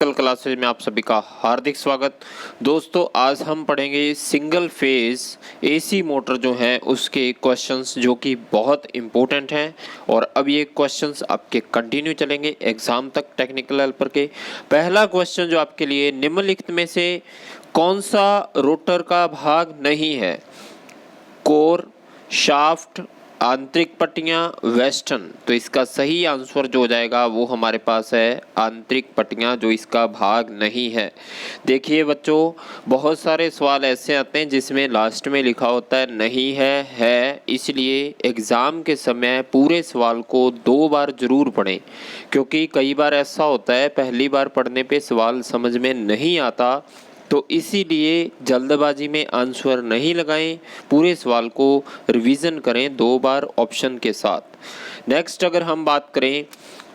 कल क्लासेज में आप सभी का हार्दिक स्वागत। दोस्तों आज हम पढ़ेंगे सिंगल फेज एसी मोटर जो है उसके क्वेश्चंस जो कि बहुत इम्पोर्टेंट हैं। और अब ये क्वेश्चंस आपके कंटिन्यू चलेंगे एग्जाम तक टेक्निकल हेल्पर के। पहला क्वेश्चन जो आपके लिए, निम्नलिखित में से कौन सा रोटर का भाग नहीं है? कोर, शाफ्ट, आंतरिक पट्टियां, वेस्टर्न। तो इसका सही आंसर जो हो जाएगा वो हमारे पास है आंतरिक पट्टियां, जो इसका भाग नहीं है। देखिए बच्चों, बहुत सारे सवाल ऐसे आते हैं जिसमें लास्ट में लिखा होता है नहीं है। इसलिए एग्ज़ाम के समय पूरे सवाल को 2 बार ज़रूर पढ़ें, क्योंकि कई बार ऐसा होता है पहली बार पढ़ने पे सवाल समझ में नहीं आता। तो इसीलिए जल्दबाजी में आंसर नहीं लगाएं, पूरे सवाल को रिवीजन करें 2 बार ऑप्शन के साथ। नेक्स्ट अगर हम बात करें,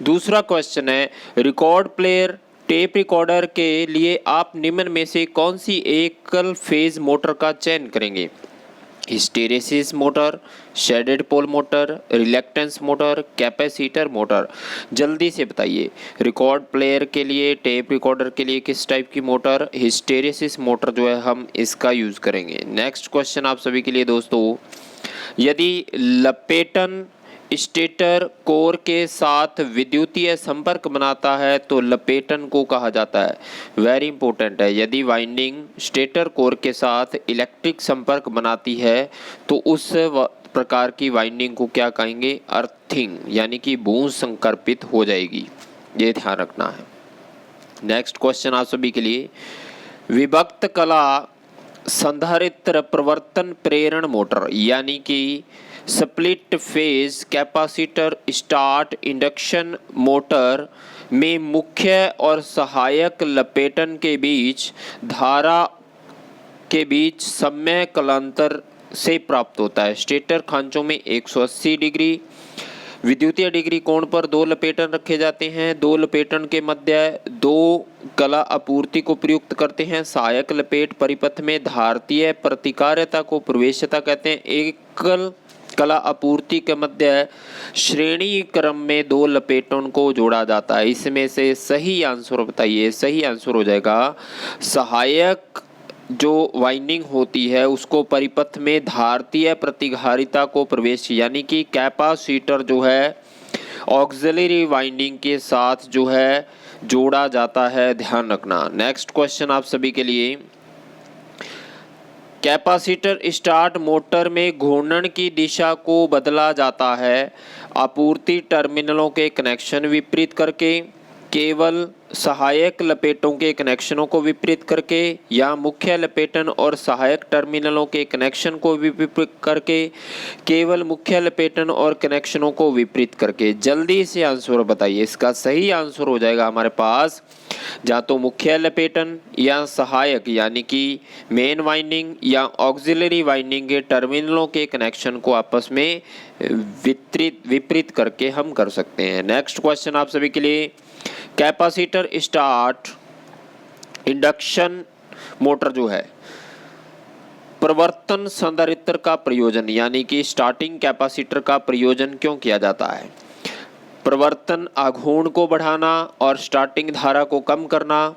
दूसरा क्वेश्चन है, रिकॉर्ड प्लेयर टेप रिकॉर्डर के लिए आप निम्न में से कौन सी एकल फेज मोटर का चयन करेंगे? Hysteresis motor, shaded pole motor, reluctance motor, capacitor motor. जल्दी से बताइए, रिकॉर्ड प्लेयर के लिए, टेप रिकॉर्डर के लिए किस टाइप की मोटर? हिस्टेरेसिस मोटर जो है हम इसका यूज़ करेंगे। नेक्स्ट क्वेश्चन आप सभी के लिए दोस्तों, यदि लपेटन स्टेटर कोर के साथ विद्युतीय संपर्क बनाता है तो लपेटन को कहा जाता है। वेरी इंपॉर्टेंट है, यदि वाइंडिंग स्टेटर कोर के साथ इलेक्ट्रिक संपर्क बनाती है तो उस प्रकार की वाइंडिंग को क्या कहेंगे? अर्थिंग, यानी कि बूंद संकर्पित हो जाएगी, ये ध्यान रखना है। नेक्स्ट क्वेश्चन आप सभी के लिए, विभक्त कला संधारित्र प्रवर्तन प्रेरण मोटर यानी कि split phase capacitor start induction motor में मुख्य और सहायक लपेटन के बीच धारा के बीच समय कालांतर से प्राप्त होता है। स्टेटर खांचों में 180 डिग्री विद्युतीय डिग्री कोण पर 2 लपेटन रखे जाते हैं। 2 लपेटन के मध्य 2 कला आपूर्ति को प्रयुक्त करते हैं। सहायक लपेट परिपथ में धारतीय प्रतिकार्यता को प्रवेश्यता कहते हैं। एकल कला आपूर्ति के मध्य श्रेणी क्रम में 2 लपेटों को जोड़ा जाता है। इसमें से सही आंसर बताइए। सही आंसर हो जाएगा सहायक जो वाइंडिंग होती है उसको परिपथ में धारतीय प्रतिधारिता को प्रवेश, यानी कि कैपेसिटर जो है ऑक्सिलरी वाइंडिंग के साथ जो है जोड़ा जाता है, ध्यान रखना। नेक्स्ट क्वेश्चन आप सभी के लिए, कैपेसिटर स्टार्ट मोटर में घूर्णन की दिशा को बदला जाता है आपूर्ति टर्मिनलों के कनेक्शन विपरीत करके, केवल सहायक लपेटों के कनेक्शनों को विपरीत करके, या मुख्य लपेटन और सहायक टर्मिनलों के कनेक्शन को विपरीत करके, केवल मुख्य लपेटन और कनेक्शनों को विपरीत करके। जल्दी से आंसर बताइए। इसका सही आंसर हो जाएगा हमारे पास या तो मुख्य लपेटन या सहायक, यानी कि मेन वाइंडिंग या ऑक्सिलरी वाइंडिंग के टर्मिनलों के कनेक्शन को आपस में विपरीत करके हम कर सकते हैं। नेक्स्ट क्वेश्चन आप सभी के लिए, कैपेसिटर स्टार्ट इंडक्शन मोटर जो है प्रवर्तन संधारित्र का प्रयोजन, यानी कि स्टार्टिंग कैपेसिटर का प्रयोजन क्यों किया जाता है? प्रवर्तन आघूर्ण को बढ़ाना और स्टार्टिंग धारा को कम करना,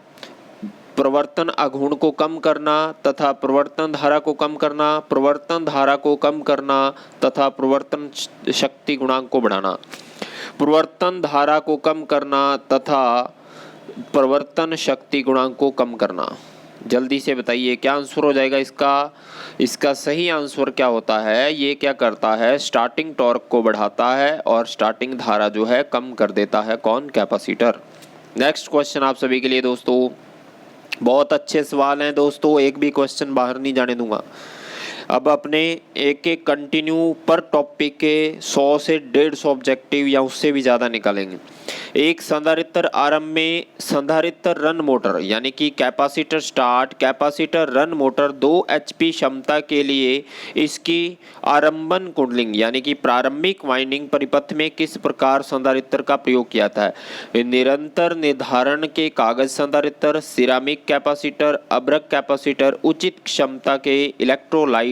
प्रवर्तन आघूर्ण को कम करना तथा प्रवर्तन धारा को कम करना, प्रवर्तन धारा को कम करना तथा प्रवर्तन शक्ति गुणांक को बढ़ाना, प्रवर्तन धारा को कम करना तथा प्रवर्तन शक्ति गुणांक को कम करना। जल्दी से बताइए क्या आंसर हो जाएगा इसका? इसका सही आंसर क्या होता है? ये क्या करता है? स्टार्टिंग टॉर्क को बढ़ाता है और स्टार्टिंग धारा जो है कम कर देता है। कौन? कैपेसिटर। नेक्स्ट क्वेश्चन आप सभी के लिए दोस्तों, बहुत अच्छे सवाल हैं दोस्तों, एक भी क्वेश्चन बाहर नहीं जाने दूंगा। अब अपने एक एक कंटिन्यू पर टॉपिक के 100 से 150 ऑब्जेक्टिव या उससे भी ज़्यादा निकालेंगे। एक संधारित्र आरंभ में संधारित्र रन मोटर, यानी कि capacitor start capacitor run motor 2 HP क्षमता के लिए इसकी आरंभन कुंडलिंग, यानी कि प्रारंभिक वाइंडिंग परिपथ में किस प्रकार संधारित्र का प्रयोग किया था? निरंतर निर्धारण के कागज संधारित्र, सिरामिक कैपेसिटर, अभ्रक कैपेसिटर, उचित क्षमता के इलेक्ट्रोलाइट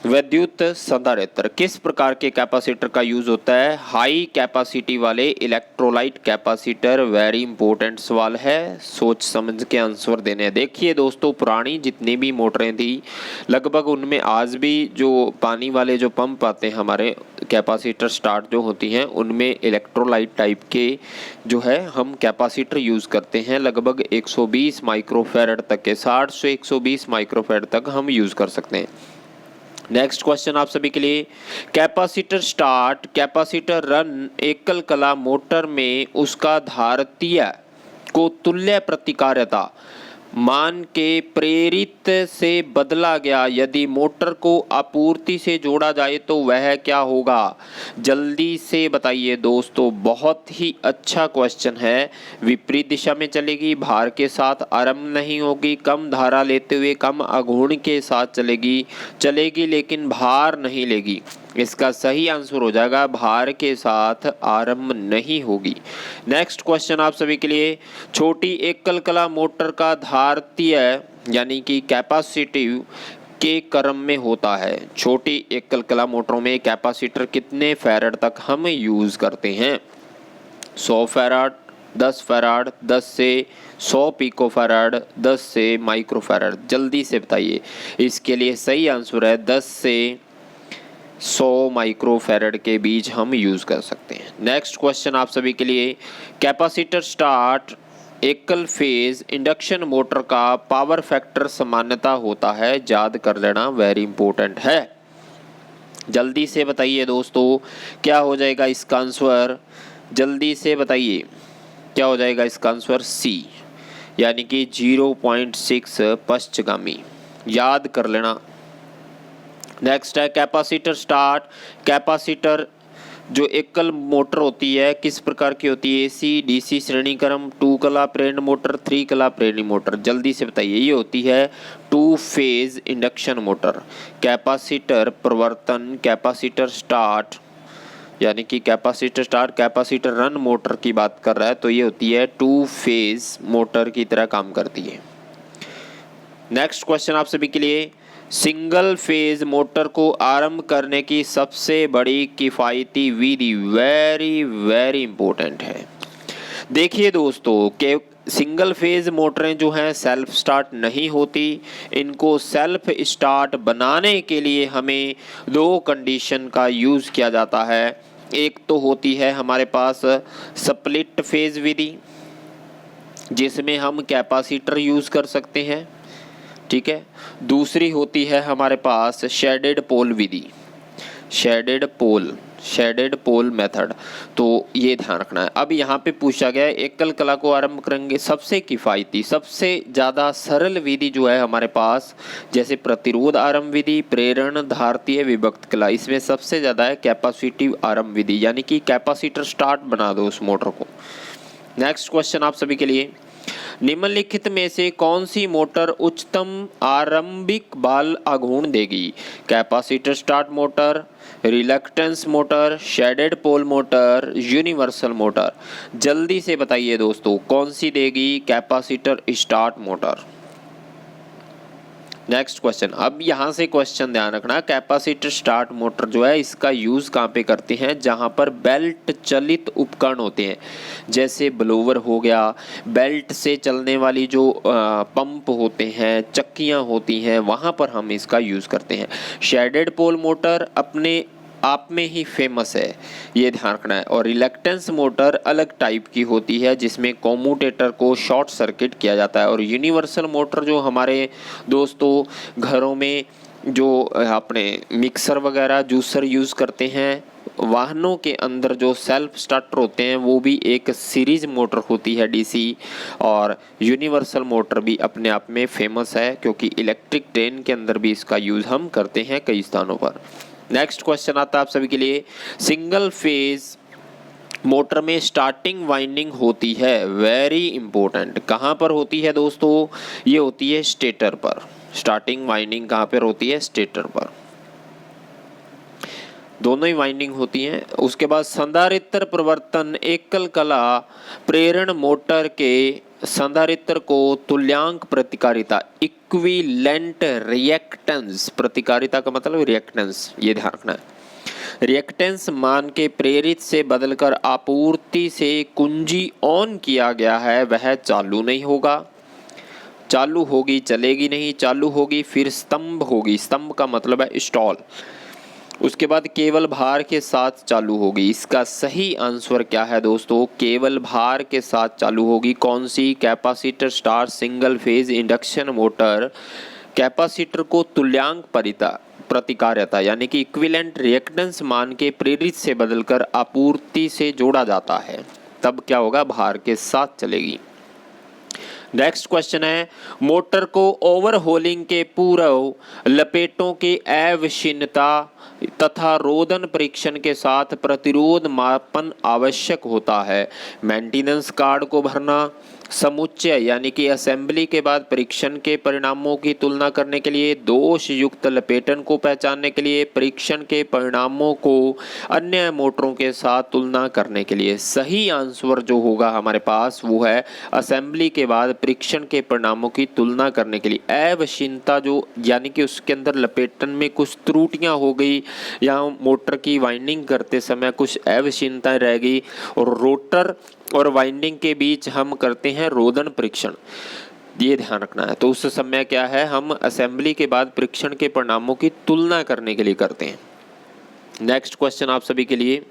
विद्युत संधारित्र किस प्रकार के कैपेसिटर का यूज होता है? हाई कैपेसिटी वाले इलेक्ट्रोलाइट कैपेसिटर। वेरी इंपॉर्टेंट सवाल है, सोच समझ के आंसर देने हैं। देखिए दोस्तों, पुरानी जितनी भी मोटरें थी लगभग उनमें आज भी जो पानी वाले जो पंप आते हैं हमारे कैपेसिटर स्टार्ट जो होती हैं उनमें इलेक्ट्रोलाइट टाइप के जो है हम कैपेसिटर यूज़ करते हैं। लगभग 120 माइक्रोफैरड तक के 60 से 120 माइक्रोफैरड तक हम यूज़ कर सकते हैं। नेक्स्ट क्वेश्चन आप सभी के लिए, कैपेसिटर स्टार्ट कैपेसिटर रन एकल कला मोटर में उसका धारतीय को तुल्य प्रतिकार्यता मान के प्रेरित से बदला गया यदि मोटर को आपूर्ति से जोड़ा जाए तो वह क्या होगा? जल्दी से बताइए दोस्तों, बहुत ही अच्छा क्वेश्चन है। विपरीत दिशा में चलेगी, भार के साथ आरंभ नहीं होगी, कम धारा लेते हुए कम आघूर्ण के साथ चलेगी लेकिन भार नहीं लेगी। इसका सही आंसर हो जाएगा भार के साथ आरंभ नहीं होगी। नेक्स्ट क्वेश्चन आप सभी के लिए, छोटी एकल कला मोटर का धारतीय यानी कि कैपेसिटिव के क्रम में होता है। छोटी एकल कला मोटरों में कैपेसिटर कितने फैराड तक हम यूज करते हैं? 100 फैराड, 10 फैराड, 10 से 100 पिको फैराड, 10 से माइक्रो फैराड। जल्दी से बताइए, इसके लिए सही आंसर है 10 से 100 माइक्रोफैरड के बीच हम यूज़ कर सकते हैं। नेक्स्ट क्वेश्चन आप सभी के लिए, कैपेसिटर स्टार्ट एकल फेज इंडक्शन मोटर का पावर फैक्टर समानता होता है, याद कर लेना, वेरी इंपॉर्टेंट है। जल्दी से बताइए दोस्तों, क्या हो जाएगा इसका आंसर? जल्दी से बताइए, क्या हो जाएगा इसका आंसर? सी, यानी कि 0.6 पश्चगामी, याद कर लेना। नेक्स्ट है कैपेसिटर स्टार्ट कैपेसिटर जो एकल मोटर होती है किस प्रकार की होती है? एसी डीसी श्रेणी क्रम, 2 कला प्रेरण मोटर, 3 कला प्रेरणी मोटर। जल्दी से बताइए, ये होती है 2 फेज इंडक्शन मोटर। कैपेसिटर प्रवर्तन कैपेसिटर स्टार्ट यानी कि capacitor start capacitor run motor की बात कर रहा है, तो ये होती है 2 फेज मोटर की तरह काम करती है। नेक्स्ट क्वेश्चन आप सभी के लिए, सिंगल फेज मोटर को आरंभ करने की सबसे बड़ी किफ़ायती विधि, वेरी इंपॉर्टेंट है। देखिए दोस्तों, के सिंगल फेज मोटरें जो हैं सेल्फ स्टार्ट नहीं होती। इनको सेल्फ स्टार्ट बनाने के लिए हमें 2 कंडीशन का यूज़ किया जाता है। एक तो होती है हमारे पास स्प्लिट फेज विधि, जिसमें हम कैपेसिटर यूज़ कर सकते हैं, ठीक है। दूसरी होती है हमारे पास शेडेड पोल विधि, शेडेड पोल मेथड। तो ये ध्यान रखना है। अब यहाँ पे पूछा गया है एकल कला को आरंभ करेंगे, सबसे किफ़ायती सबसे ज़्यादा सरल विधि जो है हमारे पास, जैसे प्रतिरोध आरंभ विधि, प्रेरण, धारतीय, विभक्त कला, इसमें सबसे ज़्यादा है कैपेसिटिव आरंभ विधि, यानी कि कैपेसिटर स्टार्ट बना दो उस मोटर को। नेक्स्ट क्वेश्चन आप सभी के लिए, निम्नलिखित में से कौन सी मोटर उच्चतम आरंभिक बल आघूर्ण देगी? Capacitor start motor, reluctance motor, shaded pole motor, universal motor. जल्दी से बताइए दोस्तों, कौन सी देगी capacitor start motor? Next question, अब यहाँ से क्वेश्चन ध्यान रखना, कैपेसिटर स्टार्ट मोटर जो है इसका यूज़ कहाँ पे करते हैं? जहाँ पर बेल्ट चलित उपकरण होते हैं, जैसे ब्लोवर हो गया, बेल्ट से चलने वाली जो पंप होते हैं, चक्कियाँ होती हैं, वहाँ पर हम इसका यूज़ करते हैं। शेडेड पोल मोटर अपने आप में ही फेमस है, ये ध्यान रखना है। और रिलक्टेंस मोटर अलग टाइप की होती है जिसमें कॉम्यूटेटर को शॉर्ट सर्किट किया जाता है। और यूनिवर्सल मोटर जो हमारे दोस्तों घरों में जो अपने मिक्सर वगैरह जूसर यूज़ करते हैं, वाहनों के अंदर जो सेल्फ स्टार्टर होते हैं वो भी एक सीरीज मोटर होती है डीसी। और यूनिवर्सल मोटर भी अपने आप में फेमस है क्योंकि इलेक्ट्रिक ट्रेन के अंदर भी इसका यूज़ हम करते हैं कई स्थानों पर। नेक्स्ट क्वेश्चन आता है आप सभी के लिए, सिंगल फेज मोटर में स्टार्टिंग वाइंडिंग होती है, वेरी इंपॉर्टेंट, कहाँ पर होती है दोस्तों? ये होती है स्टेटर पर। स्टार्टिंग वाइंडिंग कहाँ पर होती है? स्टेटर पर। दोनों ही वाइंडिंग होती हैं। उसके बाद संधारित्र प्रवर्तन एकल कला प्रेरण मोटर के संधारित्र को तुल्यांक प्रतिकारिता इक्विवेलेंट रिएक्टेंस, प्रतिकारिता का मतलब रिएक्टेंस, ये ध्यान रखना है, रिएक्टेंस मान के प्रेरित से बदलकर आपूर्ति से कुंजी ऑन किया गया है वह चालू नहीं होगा। चालू होगी चलेगी नहीं, चालू होगी फिर स्तंभ होगी, स्तंभ का मतलब है स्टॉल। उसके बाद केवल भार के साथ चालू होगी। इसका सही आंसर क्या है दोस्तों? केवल भार के साथ चालू होगी। कौन सी? Capacitor start single phase induction motor capacitor को तुल्यांक प्रतिकार्यता यानी कि इक्विवेलेंट रिएक्टेंस मान के प्रेरित से बदलकर आपूर्ति से जोड़ा जाता है, तब क्या होगा? भार के साथ चलेगी। नेक्स्ट क्वेश्चन है, मोटर को ओवरहोलिंग के पूर्व लपेटों की अविच्छिन्नता तथा रोदन परीक्षण के साथ प्रतिरोध मापन आवश्यक होता है। मेंटेनेंस कार्ड को भरना, समुच्चय यानी कि असेंबली के बाद परीक्षण के परिणामों की तुलना करने के लिए, दोष युक्त लपेटन को पहचानने के लिए, परीक्षण के परिणामों को अन्य मोटरों के साथ तुलना करने के लिए। सही आंसर जो होगा हमारे पास वो है असेंबली के बाद परीक्षण के परिणामों की तुलना करने के लिए। अविच्छिन्नता जो यानी कि उसके अंदर लपेटन में कुछ त्रुटियां हो गई या मोटर की वाइंडिंग करते समय कुछ अविच्छिन्नताएं रह गई, और रोटर और वाइंडिंग के बीच हम करते हैं रोदन परीक्षण, ये ध्यान रखना है। तो उस समय क्या है, हम असेंबली के बाद परीक्षण के परिणामों की तुलना करने के लिए करते हैं। नेक्स्ट क्वेश्चन आप सभी के लिए,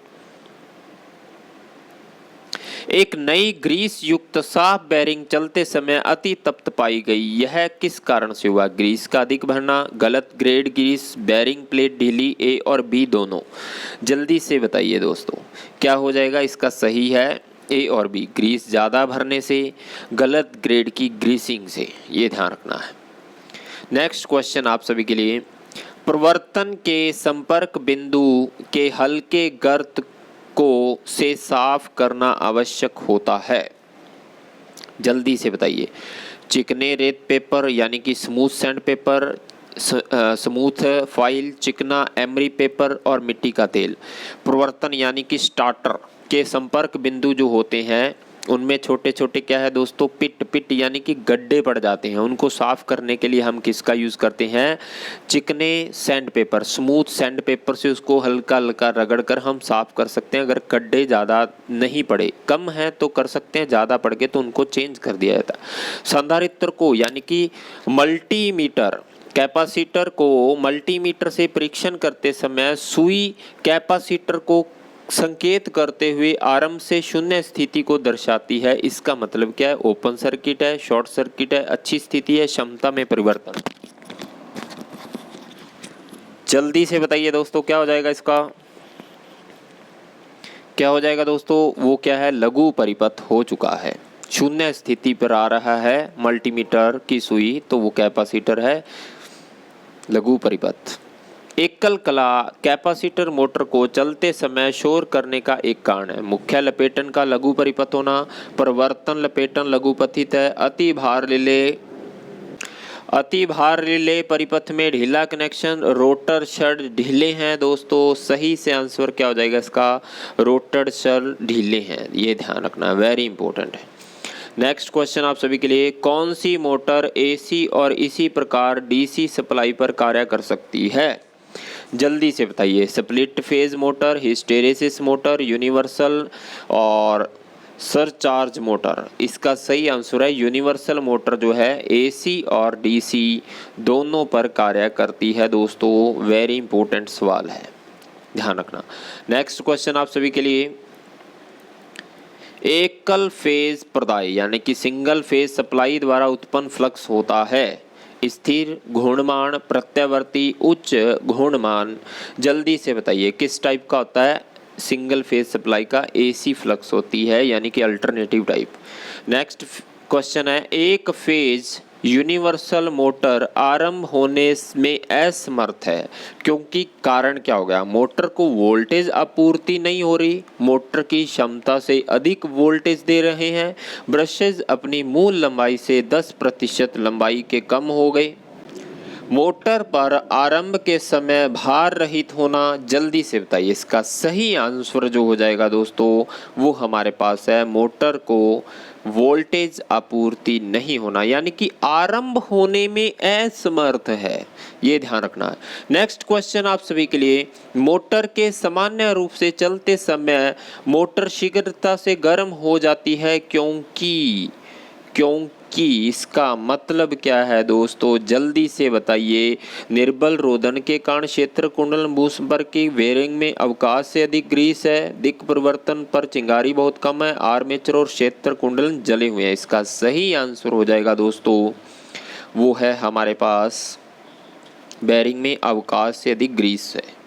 एक नई ग्रीस युक्त साफ बेरिंग चलते समय अति तप्त पाई गई, यह किस कारण से हुआ? ग्रीस का अधिक भरना, गलत ग्रेड ग्रीस, बेरिंग प्लेट ढीली, ए और बी दोनों। जल्दी से बताइए दोस्तों क्या हो जाएगा? इसका सही है ए और बी, ग्रीस ज़्यादा भरने से, गलत ग्रेड की ग्रीसिंग से, ये ध्यान रखना है। नेक्स्ट क्वेश्चन आप सभी के लिए, प्रवर्तन के संपर्क बिंदु के हल्के गर्त को से साफ करना आवश्यक होता है। जल्दी से बताइए। चिकने रेत पेपर यानी कि smooth sand paper, smooth file, चिकना एमरी पेपर और मिट्टी का तेल। प्रवर्तन यानी कि स्टार्टर के संपर्क बिंदु जो होते हैं उनमें छोटे छोटे क्या है दोस्तों, पिट यानी कि गड्ढे पड़ जाते हैं, उनको साफ करने के लिए हम किसका यूज़ करते हैं? चिकने sand paper, smooth sand paper से उसको हल्का हल्का रगड़ कर हम साफ कर सकते हैं। अगर गड्ढे ज़्यादा नहीं पड़े, कम है तो कर सकते हैं, ज़्यादा पड़ गए तो उनको चेंज कर दिया जाता है। संधारित्र को यानी कि मल्टीमीटर, कैपेसिटर को मल्टीमीटर से परीक्षण करते समय सुई कैपेसिटर को संकेत करते हुए आरंभ से शून्य स्थिति को दर्शाती है। इसका मतलब क्या है? ओपन सर्किट है, शॉर्ट सर्किट है, अच्छी स्थिति है, क्षमता में परिवर्तन। जल्दी से बताइए दोस्तों क्या हो जाएगा इसका? क्या हो जाएगा दोस्तों? वो क्या है? लघु परिपथ हो चुका है, शून्य स्थिति पर आ रहा है मल्टीमीटर की सुई, तो वो कैपेसिटर है, लघु परिपथ। एकल कला कैपेसिटर मोटर को चलते समय शोर करने का एक कारण है। मुख्य लपेटन का लघु परिपथ होना, परिवर्तन लपेटन लघुपथित है, अति भार रिले परिपथ में ढीला कनेक्शन, रोटर शड ढीले हैं दोस्तों। सही से आंसर क्या हो जाएगा इसका? रोटर शड ढीले हैं, ये ध्यान रखना, वेरी इंपॉर्टेंट है। नेक्स्ट क्वेश्चन आप सभी के लिए, कौन सी मोटर एसी और इसी प्रकार डीसी सप्लाई पर कार्य कर सकती है? जल्दी से बताइए। Split phase motor, hysteresis motor, universal और सरचार्ज मोटर। इसका सही आंसर है यूनिवर्सल मोटर जो है एसी और डीसी दोनों पर कार्य करती है दोस्तों। वेरी इंपॉर्टेंट सवाल है, ध्यान रखना। नेक्स्ट क्वेश्चन आप सभी के लिए, एकल फेज प्रदाय यानी कि सिंगल फेज सप्लाई द्वारा उत्पन्न फ्लक्स होता है स्थिर, घूर्णमान, प्रत्यावर्ती, उच्च घूर्णमान। जल्दी से बताइए किस टाइप का होता है? सिंगल फेज सप्लाई का एसी फ्लक्स होती है यानी कि अल्टरनेटिव टाइप। नेक्स्ट क्वेश्चन है, एक फेज यूनिवर्सल मोटर आरंभ होने में असमर्थ है क्योंकि कारण क्या हो गया? मोटर को वोल्टेज आपूर्ति नहीं हो रही, मोटर की क्षमता से अधिक वोल्टेज दे रहे हैं, ब्रशेज अपनी मूल लंबाई से 10% लंबाई के कम हो गए, मोटर पर आरंभ के समय भार रहित होना, जल्दी से बताइए। इसका सही आंसर जो हो जाएगा दोस्तों वो हमारे पास है मोटर को वोल्टेज आपूर्ति नहीं होना, यानी कि आरंभ होने में असमर्थ है, ये ध्यान रखना है। नेक्स्ट क्वेश्चन आप सभी के लिए, मोटर के सामान्य रूप से चलते समय मोटर शीघ्रता से गर्म हो जाती है क्योंकि इसका मतलब क्या है दोस्तों, जल्दी से बताइए। निर्बल रोधन के कारण क्षेत्र कुंडल भूसंपर्क की बेरिंग में अवकाश से अधिक ग्रीस है, दिक् परिवर्तन पर चिंगारी बहुत कम है, आर्मेचर और क्षेत्र कुंडल जले हुए हैं। इसका सही आंसर हो जाएगा दोस्तों वो है हमारे पास बेरिंग में अवकाश से अधिक ग्रीस है।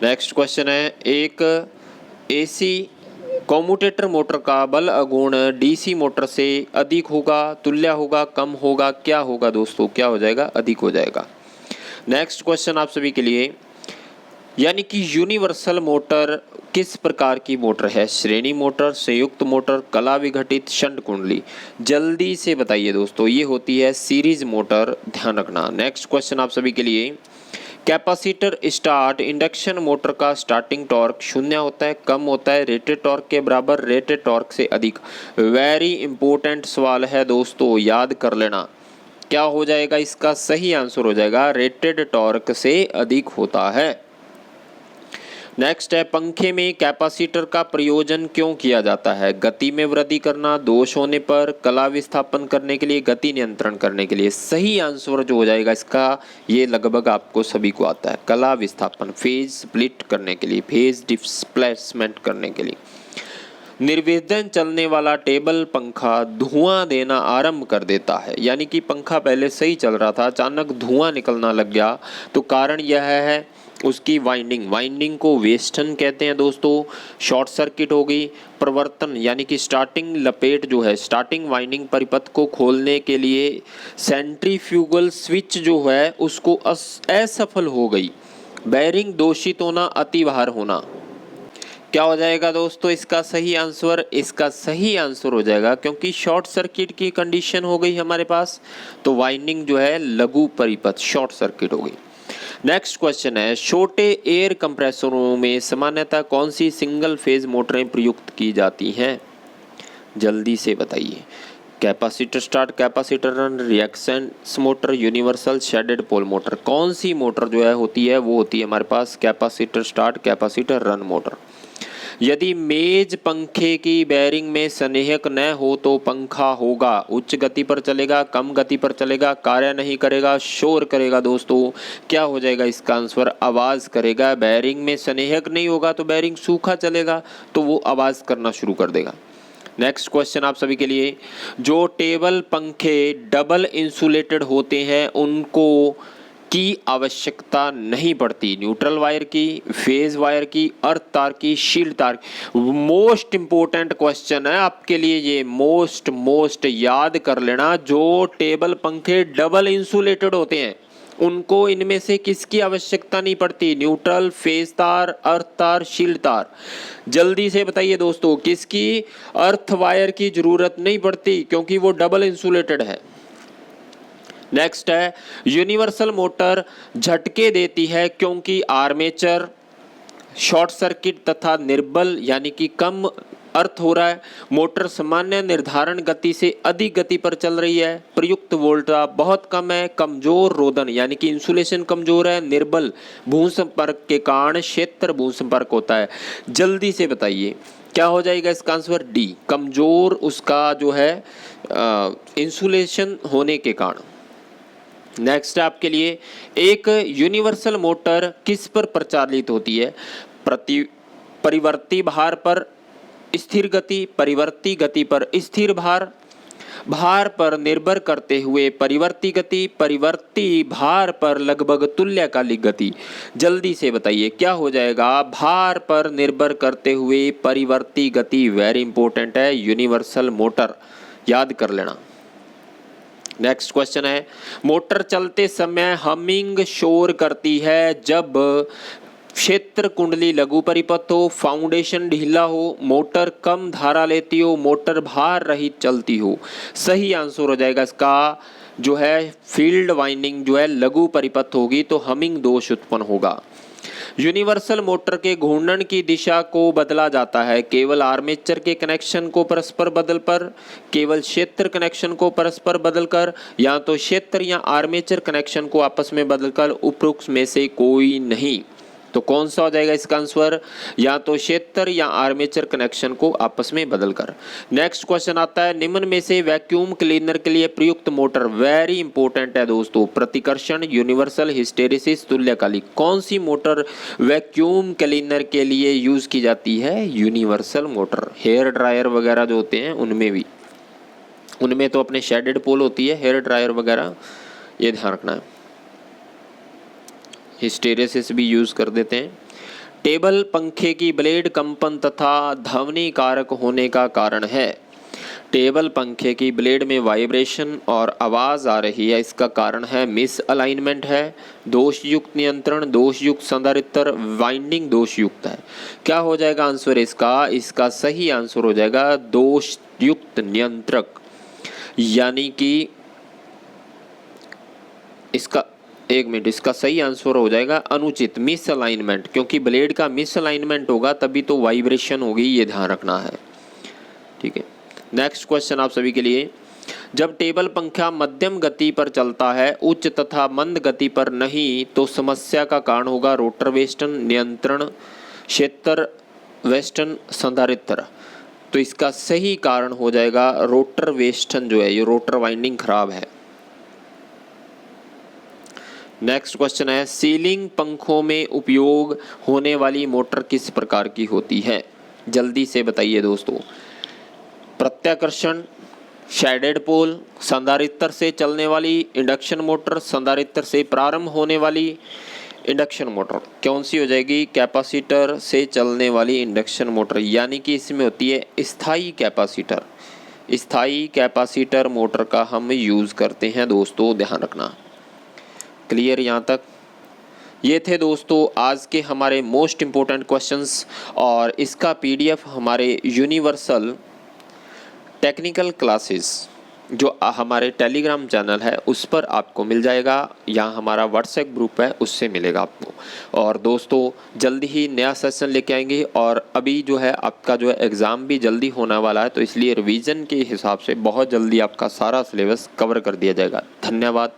नेक्स्ट क्वेश्चन है, एक एसी कॉम्यूटेटर मोटर का बल अगुण डीसी मोटर से अधिक होगा, तुल्य होगा, कम होगा, क्या होगा दोस्तों, क्या हो जाएगा, अधिक हो जाएगा। नेक्स्ट क्वेश्चन आप सभी के लिए, यानी कि यूनिवर्सल मोटर किस प्रकार की मोटर है, श्रेणी मोटर, संयुक्त मोटर, कला विघटित, शंट कुंडली, जल्दी से बताइए दोस्तों। ये होती है सीरीज मोटर, ध्यान रखना। नेक्स्ट क्वेश्चन आप सभी के लिए, कैपेसिटर स्टार्ट इंडक्शन मोटर का स्टार्टिंग टॉर्क शून्य होता है, कम होता है, रेटेड टॉर्क के बराबर, रेटेड टॉर्क से अधिक। वेरी इंपॉर्टेंट सवाल है दोस्तों, याद कर लेना। क्या हो जाएगा, इसका सही आंसर हो जाएगा रेटेड टॉर्क से अधिक होता है। नेक्स्ट है, पंखे में कैपेसिटर का प्रयोजन क्यों किया जाता है, गति में वृद्धि करना, दोष होने पर, कला विस्थापन करने के लिए, गति नियंत्रण करने के लिए। सही आंसर जो हो जाएगा इसका, ये लगभग आपको सभी को आता है, कला विस्थापन, फेज स्प्लिट करने के लिए, फेज डिस्प्लेसमेंट करने के लिए। निर्विघ्न चलने वाला टेबल पंखा धुआं देना आरंभ कर देता है, यानी कि पंखा पहले सही चल रहा था, अचानक धुआं निकलना लग गया, तो कारण यह है उसकी वाइंडिंग को वेस्टर्न कहते हैं दोस्तों, शॉर्ट सर्किट हो गई। प्रवर्तन यानी कि स्टार्टिंग लपेट जो है, स्टार्टिंग वाइंडिंग परिपथ को खोलने के लिए सेंट्रीफ्यूगल स्विच जो है उसको असफल हो गई। बेरिंग दूषित होना, अति भार होना। क्या हो जाएगा दोस्तों इसका सही आंसर, इसका सही आंसर हो जाएगा क्योंकि शॉर्ट सर्किट की कंडीशन हो गई हमारे पास, तो वाइंडिंग जो है लघु परिपथ शॉर्ट सर्किट हो गई। नेक्स्ट क्वेश्चन है, छोटे एयर कंप्रेसरों में सामान्यतः कौन सी सिंगल फेज मोटरें प्रयुक्त की जाती हैं, जल्दी से बताइए। Capacitor start, capacitor run, reactions motor, universal, shaded pole motor. कौन सी मोटर जो है होती है वो होती है हमारे पास capacitor start, capacitor run motor. यदि मेज पंखे की बेरिंग में संरेखक न हो तो पंखा होगा उच्च गति पर चलेगा, कम गति पर चलेगा, कार्य नहीं करेगा, शोर करेगा। दोस्तों क्या हो जाएगा इसका आंसर, आवाज़ करेगा। बेरिंग में संरेखक नहीं होगा तो बेरिंग सूखा चलेगा, तो वो आवाज़ करना शुरू कर देगा। नेक्स्ट क्वेश्चन आप सभी के लिए, जो टेबल पंखे डबल इंसुलेटेड होते हैं उनको की आवश्यकता नहीं पड़ती, न्यूट्रल वायर की, फेज वायर की, अर्थ तार की, शील्ड तार। मोस्ट इंपोर्टेंट क्वेश्चन है आपके लिए ये, मोस्ट याद कर लेना। जो टेबल पंखे डबल इंसुलेटेड होते हैं उनको इनमें से किसकी आवश्यकता नहीं पड़ती, न्यूट्रल, फेज तार, अर्थ तार, शील्ड तार। जल्दी से बताइए दोस्तों, किसकी अर्थ वायर की जरूरत नहीं पड़ती क्योंकि वो डबल इंसुलेटेड है। नेक्स्ट है, यूनिवर्सल मोटर झटके देती है क्योंकि आर्मेचर, शॉर्ट सर्किट तथा निर्बल यानी कि कम अर्थ हो रहा है, मोटर सामान्य निर्धारण गति से अधिक गति पर चल रही है, प्रयुक्त वोल्टा बहुत कम है, कमजोर रोधन यानी कि इंसुलेशन कमजोर है, निर्बल भूसंपर्क के कारण क्षेत्र भूसंपर्क होता है। जल्दी से बताइए क्या हो जाएगा इसका आंसर, डी, कमजोर उसका जो है इंसुलेशन होने के कारण। नेक्स्ट आपके लिए, एक यूनिवर्सल मोटर किस पर प्रचालित होती है, परिवर्ती भार पर स्थिर गति, परिवर्ती गति पर स्थिर भार, भार पर निर्भर करते हुए परिवर्ती गति, परिवर्ती भार पर लगभग तुल्यकालिक गति। जल्दी से बताइए क्या हो जाएगा, भार पर निर्भर करते हुए परिवर्ती गति। वेरी इंपॉर्टेंट है यूनिवर्सल मोटर, याद कर लेना। नेक्स्ट क्वेश्चन है, मोटर चलते समय हमिंग शोर करती है जब क्षेत्र कुंडली लघु परिपथ हो, फाउंडेशन ढीला हो, मोटर कम धारा लेती हो, मोटर भार रहित चलती हो। सही आंसर हो जाएगा इसका जो है फील्ड वाइंडिंग जो है लघु परिपथ होगी तो हमिंग दोष उत्पन्न होगा। यूनिवर्सल मोटर के घूर्णन की दिशा को बदला जाता है केवल आर्मेचर के कनेक्शन को परस्पर बदलकर, केवल क्षेत्र कनेक्शन को परस्पर बदलकर, या तो क्षेत्र या आर्मेचर कनेक्शन को आपस में बदलकर, उपरोक्त में से कोई नहीं। तो कौन सा हो जाएगा इसका आंसर, या तो क्षेत्र या आर्मेचर कनेक्शन को आपस में बदलकर। नेक्स्ट क्वेश्चन आता है निम्न में से वैक्यूम क्लीनर के लिए प्रयुक्त मोटर, वेरी इंपॉर्टेंट है दोस्तों, प्रतिकर्षण, यूनिवर्सल, हिस्टेरिसिस, तुल्यकालिक, कौन सी मोटर वैक्यूम क्लीनर के लिए यूज की जाती है, यूनिवर्सल मोटर। हेयर ड्रायर वगैरह जो होते हैं उनमें भी, उनमें तो अपने शेडेड पोल होती है, हेयर ड्रायर वगैरह ये ध्यान रखना है, हिस्टेरिसिस भी यूज कर देते हैं। टेबल पंखे की ब्लेड कंपन तथा ध्वनि कारक होने का कारण है। टेबल पंखे की ब्लेड में वाइब्रेशन और आवाज़ आ रही है, इसका कारण है मिस अलाइनमेंट है, दोषयुक्त नियंत्रण, दोषयुक्त संधारित्र, वाइंडिंग दोषयुक्त है। क्या हो जाएगा आंसर इसका, इसका सही आंसर हो जाएगा दोषयुक्त नियंत्रक, यानी कि इसका एक मिनट, इसका सही आंसर हो जाएगा अनुचित, मिस अलाइनमेंट, क्योंकि ब्लेड का मिस अलाइनमेंट होगा तभी तो वाइब्रेशन होगी, ये ध्यान रखना है। ठीक है, नेक्स्ट क्वेश्चन आप सभी के लिए, जब टेबल पंखा मध्यम गति पर चलता है उच्च तथा मंद गति पर नहीं तो समस्या का कारण होगा रोटर वेस्टन, नियंत्रण क्षेत्र वेस्टन, संधारित्र। तो इसका सही कारण हो जाएगा रोटर वेस्टन जो है, ये रोटर वाइंडिंग खराब है। नेक्स्ट क्वेश्चन है सीलिंग पंखों में उपयोग होने वाली मोटर किस प्रकार की होती है, जल्दी से बताइए दोस्तों। प्रत्याकर्षण, शेडेड पोल, संधारित्र से चलने वाली इंडक्शन मोटर, संधारित्र से प्रारंभ होने वाली इंडक्शन मोटर, कौन सी हो जाएगी, कैपेसिटर से चलने वाली इंडक्शन मोटर, यानी कि इसमें होती है स्थायी कैपेसिटर। स्थायी कैपेसिटर मोटर का हम यूज़ करते हैं दोस्तों, ध्यान रखना। क्लियर यहाँ तक। ये थे दोस्तों आज के हमारे मोस्ट इम्पोर्टेंट क्वेश्चंस, और इसका पीडीएफ हमारे यूनिवर्सल टेक्निकल क्लासेस जो हमारे टेलीग्राम चैनल है उस पर आपको मिल जाएगा, यहाँ हमारा व्हाट्सएप ग्रुप है उससे मिलेगा आपको। और दोस्तों जल्दी ही नया सेशन लेके आएंगे, और अभी जो है आपका जो है एग्ज़ाम भी जल्दी होने वाला है, तो इसलिए रिवीजन के हिसाब से बहुत जल्दी आपका सारा सिलेबस कवर कर दिया जाएगा। धन्यवाद।